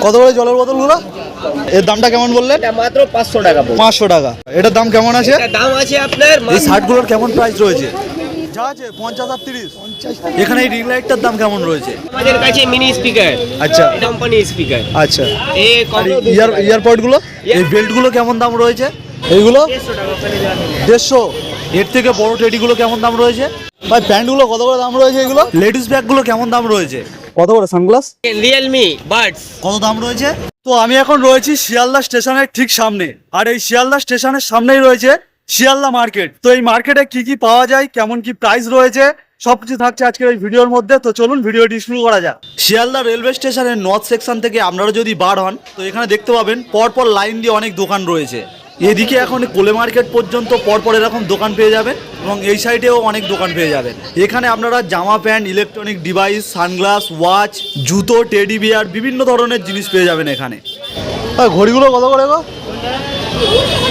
কত করে জলের বোতলগুলো? এর দামটা কেমন বললেন? মাত্র 500 টাকা। 500 টাকা। এটার দাম কেমন আছে? দাম আছে আপনার এই শার্টগুলোর কেমন প্রাইস রয়েছে? যা আছে 50 আর 30। এখানে এই রিং লাইটটার দাম কেমন রয়েছে? আমাদের কাছে মিনি স্পিকার, আচ্ছা কোম্পানি স্পিকার। আচ্ছা, এই ইয়ারপডগুলো, এই বেল্টগুলো কেমন দাম রয়েছে? এইগুলো 150। এর থেকে বড় টেডিগুলো কেমন দাম রয়েছে? ভাই প্যান্টগুলো কত করে দাম রয়েছে? এগুলো লেডিস ব্যাগগুলো কেমন দাম রয়েছে? কত করে সানগ্লাস? রিয়েলমি বাডস কত দাম রয়েছে? তো আমি এখন রয়েছি শিয়ালদা স্টেশনের ঠিক সামনে, আর এই শিয়ালদা স্টেশনের সামনেই রয়েছে শিয়ালদা মার্কেট। তো এই মার্কেটে কি কি পাওয়া যায়, কেমন কি প্রাইস রয়েছে, সবকিছু থাকছে আজকের এই ভিডিওর মধ্যে। তো চলুন ভিডিওটি শুরু করা যাক। শিয়ালদা রেলওয়ে স্টেশনের নর্থ সেকশন থেকে আপনারা যদি বার হন, তো এখানে দেখতে পাবেন পরপর লাইন দিয়ে অনেক দোকান রয়েছে। এদিকে এখন কোলে মার্কেট পর্যন্ত পরপর এরকম দোকান পেয়ে যাবেন, এবং এই সাইডেও অনেক দোকান পেয়ে যাবেন। এখানে আপনারা জামা pant, electronic device, sunglass, watch, জুতো, টেডি বিয়ার, বিভিন্ন ধরনের জিনিস পেয়ে যাবেন এখানে। ঘড়িগুলো কত করে গো?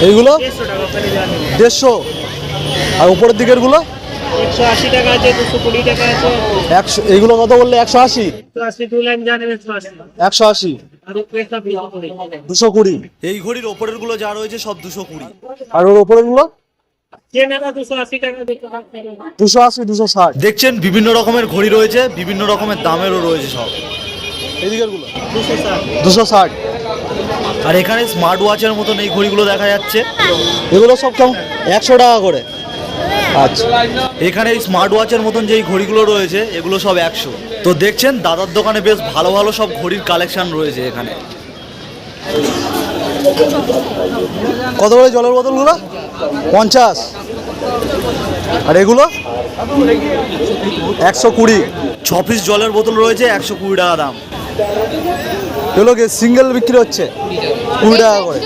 এইগুলো 150। আর উপরের দিকের গুলো 180 টাকা আছে, 220 টাকা আছে। 100। এইগুলো কত বললে? 180। 180 টু লাইন জানেন 180। 180 আর উপরেটা 220। এই ঘড়ির ওপরের গুলো যা রয়েছে সব 220। আর ওর ওপরের গুলো 280 টাকা দেখতে পাচ্ছেন। 280, 260। দেখছেন বিভিন্ন রকমের ঘড়ি রয়েছে, বিভিন্ন রকমের দামেরও রয়েছে সব। এদিকের গুলো 260। আর এখানে স্মার্ট ওয়াচের মতন এই ঘড়িগুলো দেখা যাচ্ছে, এগুলো সব কেমন? 100 টাকা করে। আচ্ছা, এখানে এই স্মার্ট ওয়াচের মতন যে ঘড়িগুলো রয়েছে এগুলো সব 100। তো দেখছেন দাদার দোকানে বেশ ভালো ভালো সব ঘড়ির কালেকশন রয়েছে এখানে। কত করে জলের বোতলগুলো? 50। আর এগুলো 120। 6 পিস জলের বোতল রয়েছে, 120 টাকা দাম। এগুলো কি সিঙ্গেল বিক্রি হচ্ছে? 20 টাকা করে।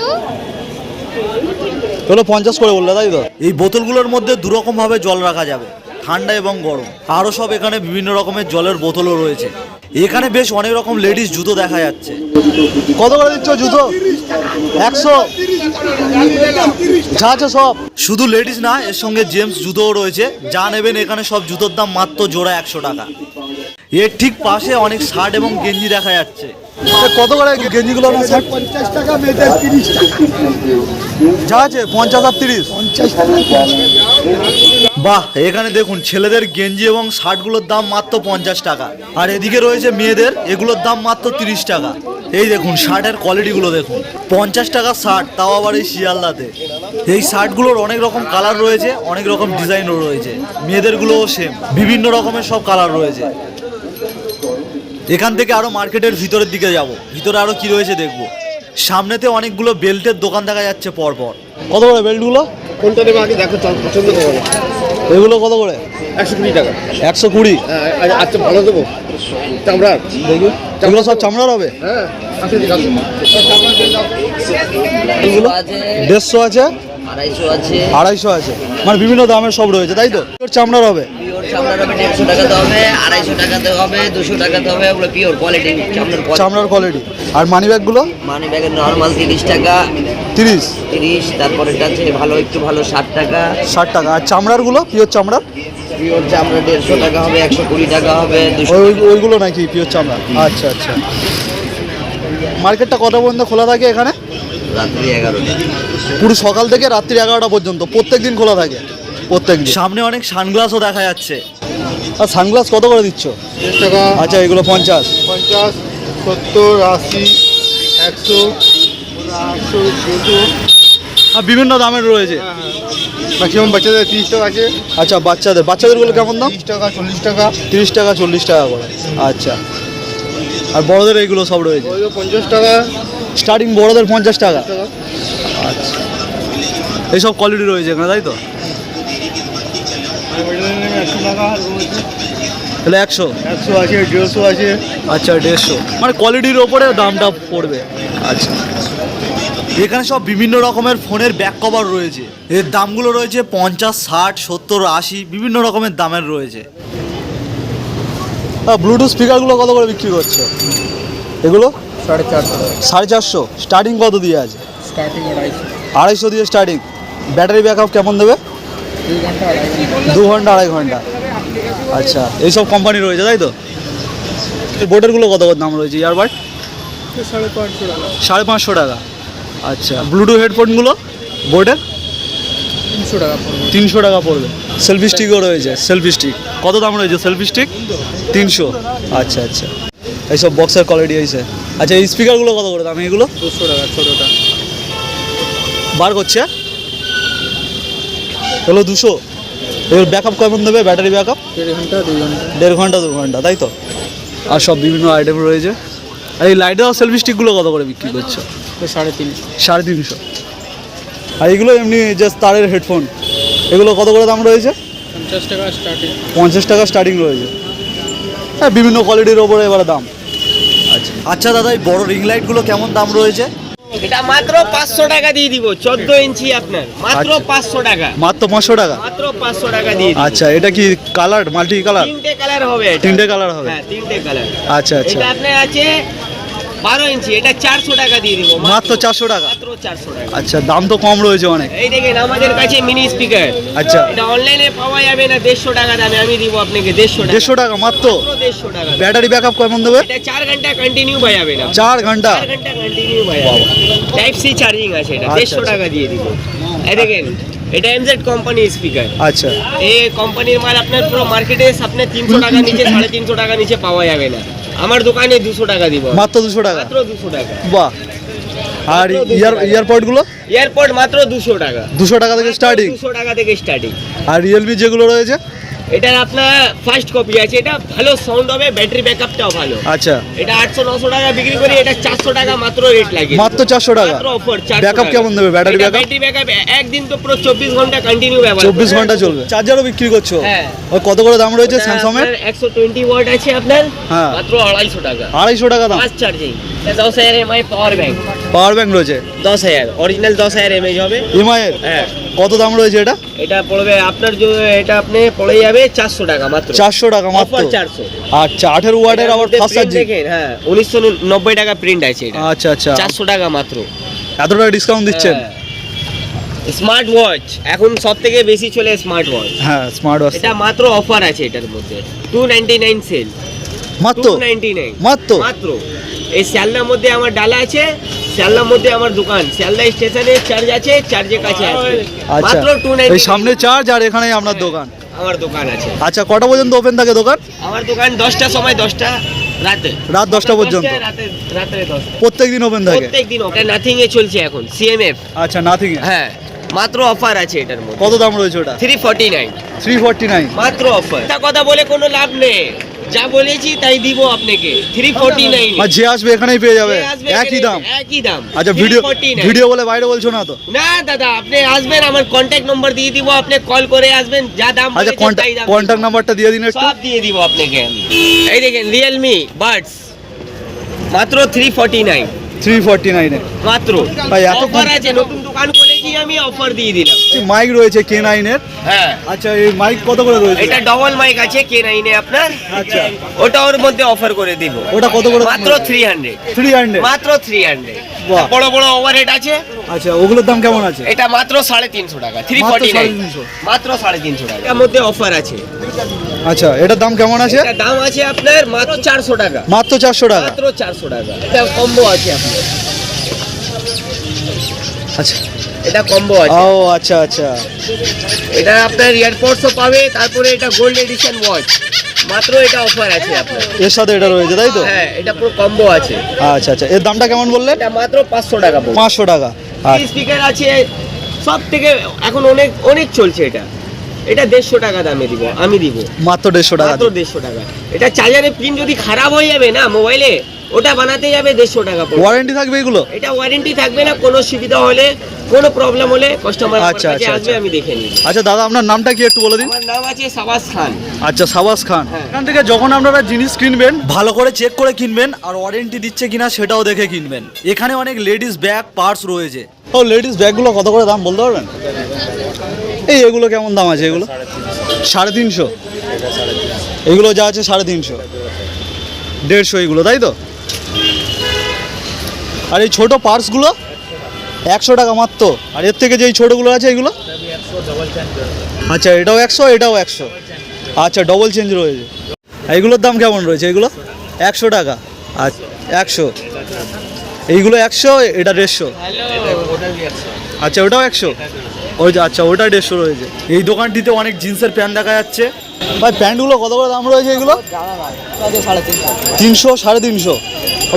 এগুলো 50 করে বললে, তাই তো? এই বোতলগুলোর মধ্যে দুরকম ভাবে জল রাখা যাবে, ঠান্ডা এবং গরম। আরও সব এখানে বিভিন্ন রকমের জলের বোতলও রয়েছে। এখানে বেশ অনেক রকম লেডিস জুতো দেখা যাচ্ছে। কত করে দিচ্ছ জুতো? 100। যা আছে সব। শুধু লেডিস না, এর সঙ্গে জেন্টস জুতোও রয়েছে। যা নেবেন এখানে সব জুতোর দাম মাত্র জোড়া 100 টাকা। এর ঠিক পাশে অনেক শার্ট এবং গেঞ্জি দেখা যাচ্ছে। কত করে গেঞ্জিগুলো? 50 টাকা, মেয়েদের 30 টাকা। যা আছে 50 আর 30। বাহ, এখানে দেখুন ছেলেদের গেঞ্জি এবং শার্টগুলোর দাম মাত্র 50 টাকা। আর এদিকে রয়েছে মেয়েদের, এগুলোর দাম মাত্র 30 টাকা। এই দেখুন শার্টের কোয়ালিটিগুলো দেখুন, 50 টাকা শার্ট, তাও আবার এই শিয়ালদাতে। এই শার্টগুলোর অনেক রকম কালার রয়েছে, অনেক রকম ডিজাইনও রয়েছে। মেয়েদেরগুলোও সেম, বিভিন্ন রকমের সব কালার রয়েছে। এখান থেকে আরো মার্কেটের ভিতরের দিকে যাব, ভিতরে আরো কি রয়েছে দেখবো। সামনেতে অনেকগুলো বেল্টের দোকান দেখা যাচ্ছে পরপর। কত করে বেল্টগুলো? কোনটা নেবে আগে দেখো, পছন্দ করো। এগুলো কত করে? 120 টাকা। 120। আচ্ছা, ভালো দেবো চামড়ার। দেখুন এগুলো সব চামড়ার হবে। হ্যাঁ, আছে দেখাচ্ছি। এগুলো 150 আছে, 250 আছে, 250 আছে, মানে বিভিন্ন দামের সব রয়েছে, তাই তো? চামড়ার হবে, পিওর চামড়ার হবে 150 টাকাতে হবে, 250 টাকাতে হবে, 200 টাকাতে হবে। ওগুলো পিওর কোয়ালিটি চামড়ার কোয়ালিটি। আর মানি ব্যাগগুলো? মানি ব্যাগের নরমাল 30 টাকা। 30। তারপরে আছে ভালো, একটু ভালো 60 টাকা। 60 টাকা। আর চামড়ারগুলো পিওর চামড়ার? পিওর চামড়া 150 টাকা হবে, 120 টাকা হবে, 200। ওইগুলো নাকি পিওর চামড়া? আচ্ছা আচ্ছা। মার্কেটটা কটা পর্যন্ত খোলা থাকে এখানে? রাত্রি 11টা। পুরো সকাল থেকে রাত্রি 11টা পর্যন্ত প্রত্যেক দিন খোলা থাকে? প্রত্যেক দিন। সামনে অনেক সানগ্লাসও দেখা যাচ্ছে। আর সানগ্লাস কত করে দিচ্ছ? 30 টাকা। আচ্ছা, এগুলো 50। 50, 70, 80, 100, 800, 200। আর বিভিন্ন দামের রয়েছে। ম্যাক্সিমাম বাচ্চাদের 30 টাকা আছে। আচ্ছা, বাচ্চাদেরগুলো কেমন দাম? 30 টাকা, 40 টাকা। 30 টাকা, 40 টাকা করে। আচ্ছা। আর বড়দের এইগুলো সব রয়েছে? ওইগুলো 50 টাকা। স্টার্টিং বড়দের 50 টাকা। আচ্ছা, এইসব কোয়ালিটি রয়েছে এখানে, তাই তো? 100 টাকা তাহলে 100 আছে, 150 আছে। আচ্ছা, 150, মানে কোয়ালিটির ওপরে দামটা পড়বে। আচ্ছা, এখানে সব বিভিন্ন রকমের ফোনের ব্যাক কভার রয়েছে। এর দামগুলো রয়েছে 50, 60, 70, 80, বিভিন্ন রকমের দামের রয়েছে। ব্লুটুথ স্পিকারগুলো কত করে বিক্রি করছে? এগুলো 450। 450। স্টার্টিং কত দিয়ে আছে? স্টার্টিং 250। 250 দিয়ে স্টার্টিং। ব্যাটারি ব্যাকআপ কেমন দেবে? 2 ঘন্টা, 2.5 ঘন্টা। আচ্ছা, এইসব কোম্পানি রয়েছে, তাই তো? এই বোটেরগুলো কত দাম রয়েছে? ইয়ারবাড 550 টাকা 550 টাকা। আচ্ছা ব্লুটুথ হেডফোনগুলো বোটের 300 টাকা পড়বে। 300 টাকা পড়বে। সেলফি স্টিকও রয়েছে, সেলফি স্টিক কত দাম রয়েছে সেলফি স্টিক? 300। আচ্ছা আচ্ছা, এইসব বক্সের কোয়ালিটি আছে। আচ্ছা এই স্পিকারগুলো কত করে দাম এগুলো? 200 টাকা ছোটোটা। বার করছে হলো 200। এবার ব্যাকআপ কেমন দেবে, ব্যাটারি ব্যাকআপ? 1.5 ঘন্টা 2 ঘন্টা। 1.5 ঘন্টা 2 ঘন্টা, তাই তো? আর সব বিভিন্ন আইটেম রয়েছে। আর এই লাইটের সেলফি স্টিকগুলো কত করে বিক্রি করছো? 350। 350। আর এগুলো এমনি জাস্ট তারের হেডফোন, এগুলো কত করে দাম রয়েছে? 50 টাকা স্টার্টিং। 50 টাকা স্টার্টিং রয়েছে। হ্যাঁ বিভিন্ন কোয়ালিটির ওপরে এবারে দাম। আচ্ছা আচ্ছা দাদা, এই বড় রিং লাইটগুলো কেমন দাম রয়েছে? এটা মাত্র 500 টাকা দিয়ে দিব, 14 ইঞ্চি আপনার মাত্র আচ্ছা। 500 টাকা, মাত্র 500 টাকা। মাত্র 500 টাকা দিয়ে দিব। আচ্ছা এটা কি কালার, মাল্টি কালার? তিনটে কালার হবে এটা। তিনটে কালার হবে? হ্যাঁ তিনটে কালার। আচ্ছা আচ্ছা, এটা আপনার আছে 12 ইঞ্চি, এটা 400 টাকা দিয়ে দিব। মাত্র 400 টাকা। মাত্র 400 টাকা। আচ্ছা দাম তো কম রয়েছে অনেক। এই দেখেন আমাদের কাছে মিনি স্পিকার। আচ্ছা এটা অনলাইনে পাওয়া যাবে না 150 টাকা দামে, আমি দিব আপনাকে 150 টাকা। 150 টাকা মাত্র। মাত্র 150 টাকা। ব্যাটারি ব্যাকআপ কেমন দেবে? এটা 4 ঘন্টা কন্টিনিউ বাজাবে না। 4 ঘন্টা? 4 ঘন্টা কন্টিনিউ বাজাবে। টাইপ সি চার্জিং আছে এটা, আচ্ছা, 150 টাকা দিয়ে দিব। এই দেখেন এটা এমজেড কোম্পানির স্পিকার। আচ্ছা এই কোম্পানির মাল আপনার পুরো মার্কেটে আপনার 300 টাকা নিচে 350 টাকা নিচে পাওয়া যাবে না, আমার দোকানে 200 টাকা দিব। মাত্র 200 টাকা? মাত্র 200 টাকা। বাহ। আর ইয়ারপডগুলো? এয়ারপড মাত্র 200 টাকা। 200 টাকা থেকে স্টার্টিং? 200 টাকা থেকে স্টার্টিং। আর রিয়েলমি যেগুলো রয়েছে? এটা আপনার ফার্স্ট কপি আছে, এটা ভালো সাউন্ড হবে, ব্যাটারি ব্যাকআপটাও ভালো। আচ্ছা এটা 800-900 টাকা বিক্রি করি, এটা 400 টাকা মাত্র রেট লাগে। মাত্র 400 টাকা? মাত্র অফার 400 ব্যাকআপ টাকা। কেমন দেবে, ব্যাটারি ব্যাকআপ? ব্যাটারি ব্যাকআপ একদিন তো পুরো 24 ঘন্টা কন্টিনিউ ব্যবহার 24 ঘন্টা চলবে। চার্জারও বিক্রি করছো? হ্যাঁ। ওই কত করে দাম রয়েছে স্যামসাং এর? 120 ওয়াট আছে আপনার, হ্যাঁ। মাত্র 250 টাকা। 250 টাকা দাম? Fast charging. 10000 MI power bank. Power bank রয়েছে? 10000 অরিজিনাল 10000 এমএইচ হবে। এমআই এর? হ্যাঁ। কত দাম রয়েছে এটা? এটা পড়বে আপনার এটা আপনি পড়ে যাবে 400 টাকা মাত্র। 400 টাকা মাত্র? অফার 400। আচ্ছা 18 ওয়াটের আবার ফাস্ট চার্জিং? দেখেন হ্যাঁ 1990 টাকা প্রিন্ট আছে এটা। আচ্ছা আচ্ছা, 400 টাকা মাত্র। এত টাকা ডিসকাউন্ট দিচ্ছেন? স্মার্ট ওয়াচ এখন সবথেকে বেশি চলে স্মার্ট ওয়াচ। হ্যাঁ স্মার্ট ওয়াচ। এটা মাত্র অফার আছে এটার মধ্যে 299 সেল। মাত্র? 299 মাত্র? মাত্র। এই শিয়ালদার মধ্যে আমার ডালা আছে, শিয়ালদার মধ্যে আমার দোকান, শিয়ালদা স্টেশনে চার্জ আছে, চার্জের কাছে আছে। আচ্ছা মাত্র 299। এই সামনে চার্জ আর এখানেই আপনার দোকান? আমার দোকান আছে। আচ্ছা কটা পর্যন্ত ওপেন থাকে দোকান? আমার দোকান 10টার সময়, 10টা রাতে। রাত 10টা পর্যন্ত? রাতে 10টা। প্রত্যেকদিন ওপেন থাকে? প্রত্যেকদিন। ওটা নাথিং এ চলছে এখন, সিএমএফ। আচ্ছা নাথিং এ? হ্যাঁ মাত্র অফার আছে এটার মধ্যে। কত দাম রয়েছে ওটা? 349 349? মাত্র অফার। এটা কথা বলে কোনো লাভ নেই, যা বলেছি তাই দিব আপনাকে 349। আর যে আসবে এখানেই পেয়ে যাবে? যে আসবে একই এখানে দাম? একই দাম। আচ্ছা 349 ভিডিও বলে বাইরে বলছো না তো? না দাদা, আপনি আসবেন, আমার কন্ট্যাক্ট নম্বর দিয়ে দিব, আপনি কল করে আসবেন, যা দাম আচ্ছা বলেছেন তাই দাম কন্ট্যাক্ট নাম্বারটা দিয়ে দিন একটু। সব দিয়ে দিব আপনাকে আমি। এই দেখেন রিয়েলমি বাডস মাত্র 349 349 এ? মাত্র। ভাই, এত অফার কম? আছে, নতুন দোকান খুলেছি আমি, অফার দিয়ে দিলাম। মাইক রয়েছে K9 এর? হ্যাঁ আচ্ছা এই মাইক কত করে রয়েছে? এটা ডবল মাইক আছে K9 এ আপনার। আচ্ছা ওটা ওর মধ্যে অফার করে দিব। ওটা কত করে দাম মাত্র রয়েছে? 300। 300? মাত্র 300। বাহ। বড় বড় ওভারহেড আছে, আচ্ছা ওগুলোর দাম কেমন আছে? এটা মাত্র 350 টাকা। 349 350? মাত্র 350 টাকা। এর মধ্যে অফার আছে। আচ্ছা এটার দাম কেমন আছে? এটা দাম আছে আপনার মাত্র 400 টাকা। মাত্র 400 টাকা? মাত্র 400 টাকা। এটা কম্বো আছে আপনার, আচ্ছা এটা কম্বো আছে। ও আচ্ছা আচ্ছা, এটা আপনার এয়ারপডসও পাবে, তারপরে এটা গোল্ড এডিশন ওয়াচ, মাত্র এটা অফার আছে আপনার। এর সাথে এটা রয়েছে তাই তো? হ্যাঁ এটা পুরো কম্বো আছে। আচ্ছা আচ্ছা, এর দামটা কেমন বললেন? এটা মাত্র 500 টাকা পড়বে। 500 টাকা? স্পিকার আছে সব থেকে এখন অনেক অনেক চলছে এটা, এটা 150 টাকা দামে দিব আমি দিব। মাত্র 150 টাকা? মাত্র 150 টাকা। এটা চার্জারের পিন যদি খারাপ হয়ে যাবে না মোবাইলে, ওটা বানাতে যাবে 150 টাকা পড়বে। ওয়ারেন্টি থাকবে এগুলো? এটা ওয়ারেন্টি থাকবে না, কোনো সুবিধা হলে কোনো প্রবলেম হলে কাস্টমার আমার আচ্ছা, কাছে আচ্ছা, আসবে, আচ্ছা। আমি দেখে নিব। আচ্ছা দাদা আপনার নামটা কি একটু বলে দিন? আমার নাম আছে সাবাস খান। আচ্ছা সাবাস খান। হ্যাঁ। এখান থেকে যখন আপনারা জিনিস কিনবেন ভালো করে চেক করে কিনবেন, আর ওয়ারেন্টি দিচ্ছে কিনা সেটাও দেখে কিনবেন। এখানে অনেক লেডিস ব্যাগ পার্স রয়েছে। ও লেডিস ব্যাগগুলো কত করে দাম বলতে পারবেন? এই এগুলো কেমন দাম আছে এগুলো? 350? এগুলো যা আছে 350, 150 এগুলো তাই তো? আর এই ছোটো পার্সগুলো 100 টাকা মাত্র। আর এর থেকে যেই ছোটোগুলো আছে এগুলো? আচ্ছা এটাও 100, এটাও 100। আচ্ছা ডবল চেঞ্জ রয়েছে। এইগুলোর দাম কেমন রয়েছে এগুলো? 100 টাকা? আচ্ছা 100, এইগুলো 100, এটা 150। আচ্ছা ওটাও 100, ওই যে আচ্ছা ওটা 150 রয়েছে। এই দোকানটিতে অনেক জিন্সের প্যান্ট দেখা যাচ্ছে। ভাই প্যান্টগুলো কত করে দাম রয়েছে এগুলো? 300, 350,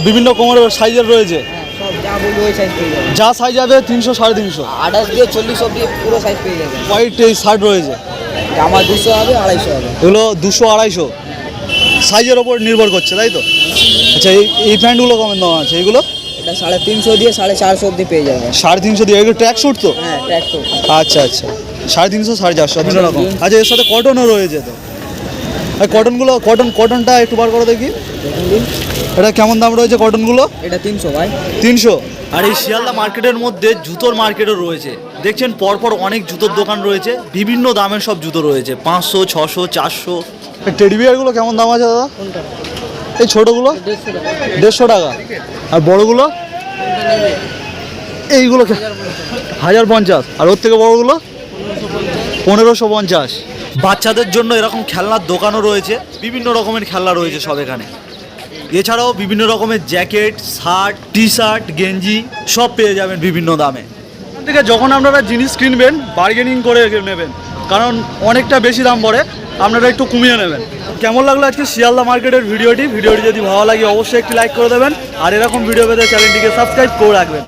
বিভিন্ন কোমরের সাইজের রয়েছে, যা সাইজ হবে 300, 350। 28 দিয়ে 40 অবধি পুরো সাইজ পেয়ে যাবেন। হোয়াইট এই শার্ট রয়েছে, জামা 200 হবে, 250 হবে। এগুলো 200, 250 সাইজের ওপর নির্ভর করছে, তাই তো? আচ্ছা এই প্যান্টগুলো কেমন দাম আছে এগুলো? এটা 350 দিয়ে 450 অবধি পেয়ে যাবেন। 350 দিয়ে, এগুলো ট্র্যাক স্যুট তো? হ্যাঁ ট্র্যাকসুট। আচ্ছা আচ্ছা, 350, 450 বিভিন্ন রকম। আচ্ছা এর সাথে কটনও রয়েছে তো? আর কটনগুলো, কটনটা একটু বার করে দেখি, দেখুন দিন, এটা কেমন দাম রয়েছে কটনগুলো? এটা 300 ভাই। 300। আর এই শিয়ালদা মার্কেটের মধ্যে জুতোর মার্কেটও রয়েছে। দেখছেন পরপর অনেক জুতোর দোকান রয়েছে, বিভিন্ন দামের সব জুতো রয়েছে, 500, 600, 400। টেডি বিয়ারগুলো কেমন দাম আছে দাদা? এই ছোটোগুলো 150 টাকা, আর বড়গুলো এইগুলো 1050, আর ওর থেকে বড়গুলো 1550। বাচ্চাদের জন্য এরকম খেলনার দোকানও রয়েছে, বিভিন্ন রকমের খেলনা রয়েছে সব এখানে। এছাড়াও বিভিন্ন রকমের জ্যাকেট, শার্ট, টি শার্ট, গেঞ্জি সব পেয়ে যাবেন বিভিন্ন দামে। এখান থেকে যখন আপনারা জিনিস কিনবেন বার্গেনিং করে নেবেন, কারণ অনেকটা বেশি দাম পড়ে, আপনারা একটু কমিয়ে নেবেন। কেমন লাগলো আজকে শিয়ালদা মার্কেটের ভিডিওটি যদি ভালো লাগে অবশ্যই একটি লাইক করে দেবেন, আর এরকম ভিডিও পেতে চ্যানেলটিকে সাবস্ক্রাইব করে রাখবেন।